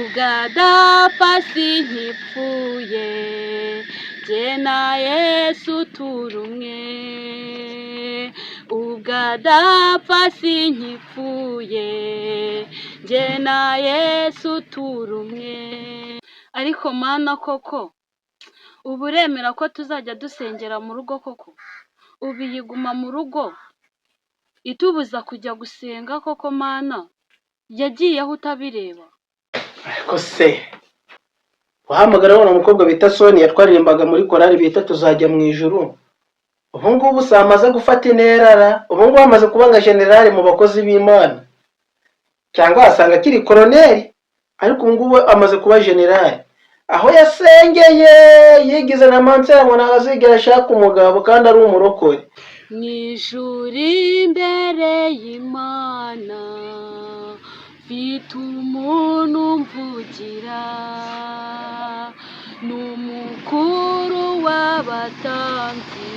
ubwadapfa sinkipfuye jye na Yesu turi umwe, ubwadapfa sinkipfuye jye na Yesu turi umwe. Ariko mana koko ubu uremera ko tuzajya dusengera mu rugo koko? Ubu yiguma mu rugo itubuza kujya gusenga koko mana? Yagiyeho utabireba? Ariko se wahamagara wa mukobwa bita Sonia twaririmbaga muri korali bita tuzajya mu ijuru, ubu ngubu samaze gufata interara, ubu ngubu amaze kuba nka generali mu bakozi b'Imana, cyangwa asanga akiri koloneli, ariko ubu ngubu amaze kuba generali. Aho yasengeye yigize na mansera ngo ntazigera ashaka umugabo kandi ari umurokore. Mw'ijuru imbere y'Imana mfite umuntu mvugira, n'umukuru w'abatambyi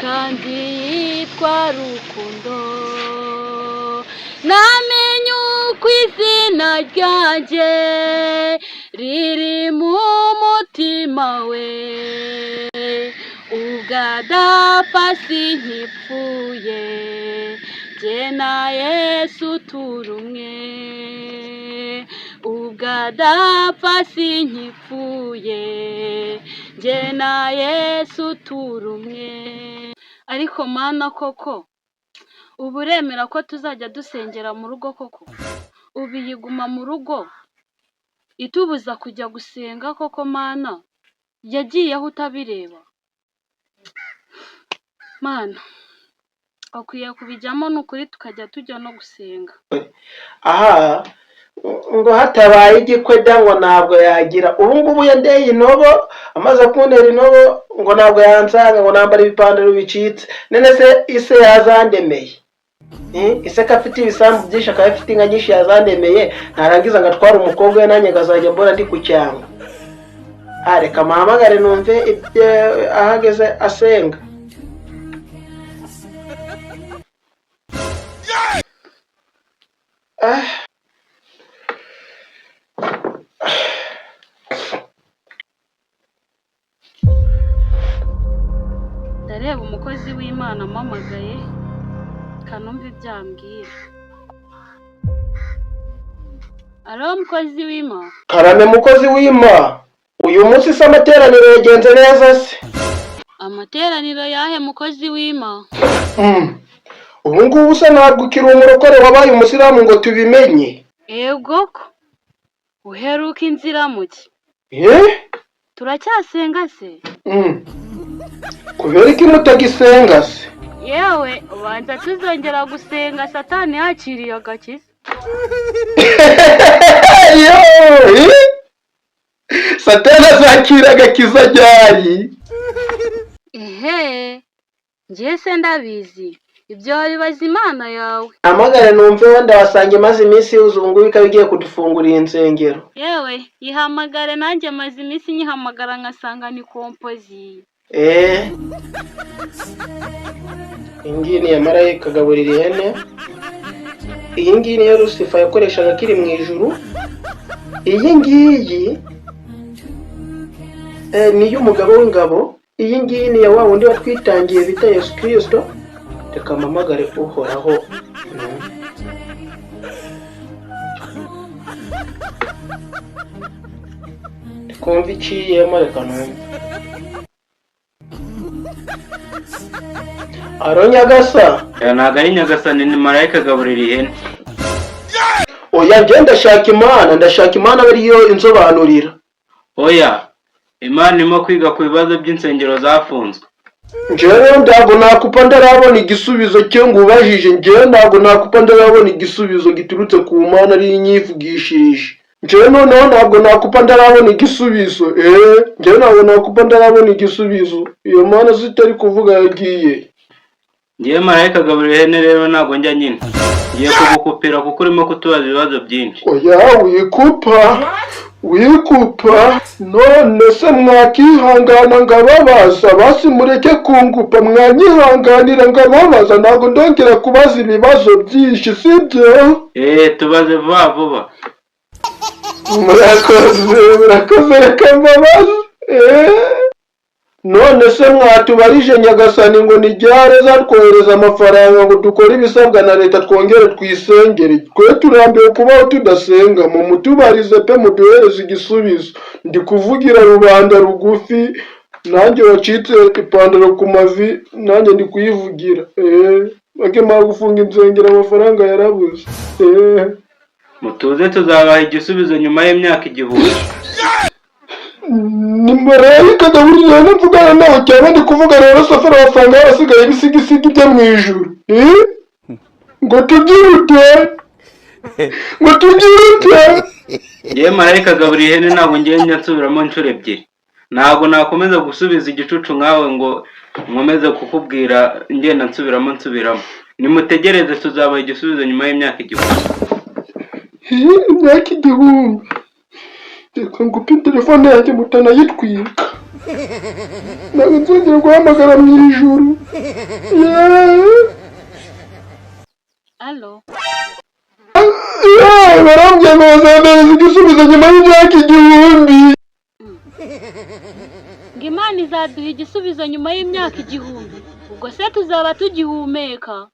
kandi yitwa Rukundo. Namenye uko izina ryanjye riri mu mutima we, ubwadapfa sinkipfuye jye na Yesu turi umwe, ubwadapfa sinkipfuye jye na Yesu turi umwe. Ariko mana koko ubu uremera ko tuzajya dusengera mu rugo koko? Ubu yiguma mu rugo itubuza kujya gusenga koko mana? Yagiyeho utabireba? Mana akwiye kubijyamo n'ukuri tukajya tujya no gusenga. Aha ngo hatabaye igikweda ngo ntabwo yagira. Ubu ngubu yandeye inobo, amaze kuntera inobo ngo ntabwo yansanga, ngo nambara ibipandaro bicitse. Nene se ise yazandemeye, ise ko afite ibisambu byinshi akaba afite inka nyinshi yazandemeye, ntarangiza ngo atware umukobwa we nanjye ngazajya mbona ndi ku cyangwa. Reka mpamagare numve ibyo ahageze asenga. Ndareba umukozi w'Imana ampamagaye kanumva ibyambwira. Alo mukozi w'Imana? Karame mukozi w'Imana, uyu munsi se amateraniro yagenze neza se? Amateraniro yahe mukozi w'Imana? Ubu ngubu se ntabwo ukiri umurokore wabaye umusilamu ngo tubimenye? Ego ko uheruka inzira muki? Turacyasenga se? Kubera iki mutagisenga se? Yewe ubanza tuzongera gusenga Satani yakiriye agakiza. Satani azakira agakiza ryari? Ngiye se ndabizi, ibyo wabibaza Imana yawe. Amagare numve wenda wasanga imaze iminsi yuzuye, ubu ngubu ikaba igiye kudufungurira insengero. Yewe yihamagare, nanjye maze iminsi nyihamagara nkasanga ni kompozi. Iyi ngiyi ni iya marayika agaburira ihene, iyi ngiyi niyo Lucifer yakoreshaga akiri mu ijuru, iyi ngiyi ni iy'umugabo w'ingabo, iyi ngiyi ni iya wa wundi watwitangiye bita Yesu Kristo. Reka mpamagare uhoraho. Kumva iciyemo, reka numve. Aro Nyagasa? Ntabwo ari Nyagasani, ni marayika agaburira ihene. Oya njye ndashaka Imana bariyo insobanurira. Oya, Imana irimo kwiga ku bibazo by'insengero zafunzwe. Njyewe ntabwo nakupa ndarabona igisubizo cyo ngubajije, njyewe ntabwo nakupa ndarabona igisubizo giturutse ku Mana ari inyivugishirije. Njyewe noneho ntabwo nakupa ndarabona igisubizo. Njyewe ntabwo nakupa ndarabona igisubizo. Iyo Mana zitari kuvuga yagiye. Ngiye marayika agaburira ihene rero ntabwo njya nyine. Ngiye kugukupira kuko urimo kutubaza ibibazo byinshi. Oya wikupa none se mwakihangana ngababaza, basi mureke kungupa, mwanyihanganira ngababaza, ntabwo ndongera kubaza ibibazo byinshi sibyo? Tubaze vuba vuba. murakoze reka mbabaze. None se mwatubarije nyagasani ngo nijyare zatwohereza amafaranga ngo dukore ibisabwa na leta twongere twisengere, twe turambiwe kubaho tudasenga, mu mutubarize pe muduhereze igisubizo. Ndi kuvugira rubanda rugufi, nanjye wacitse ipantaro ku mavi, nanjye ndi kuyivugira. Bakemara gufunga insengero amafaranga yarabuze. Mutuze tuzabaha igisubizo nyuma y'imyaka 1000. Ni marayika Dawudi rero mvugana nawe cyane, ndi kuvuga rero Safari wasanga yarasigaye ibisigisigi byo mu ijuru. Ngo tubyirute. Ye marayika Gaburiyeli ntabwo ngenda nsubiramo inshuro 2. Ntabwo nakomeza gusubiza igicucu nkawe ngo nkomeze kukubwira ngenda nsubiramo. Nimutegereze tuzabaha igisubizo nyuma y'imyaka 1000. Imyaka 1000. Reka ngupe telefone yanjye mutanayitwika. Ntabwo nzongera guhamagara mu ijuru. Alo. Barambwiye ngo bazampereza igisubizo nyuma y'imyaka 1000. Ngo Imana izaduha igisubizo nyuma y'imyaka 1000. Ubwo se tuzaba tugihumeka?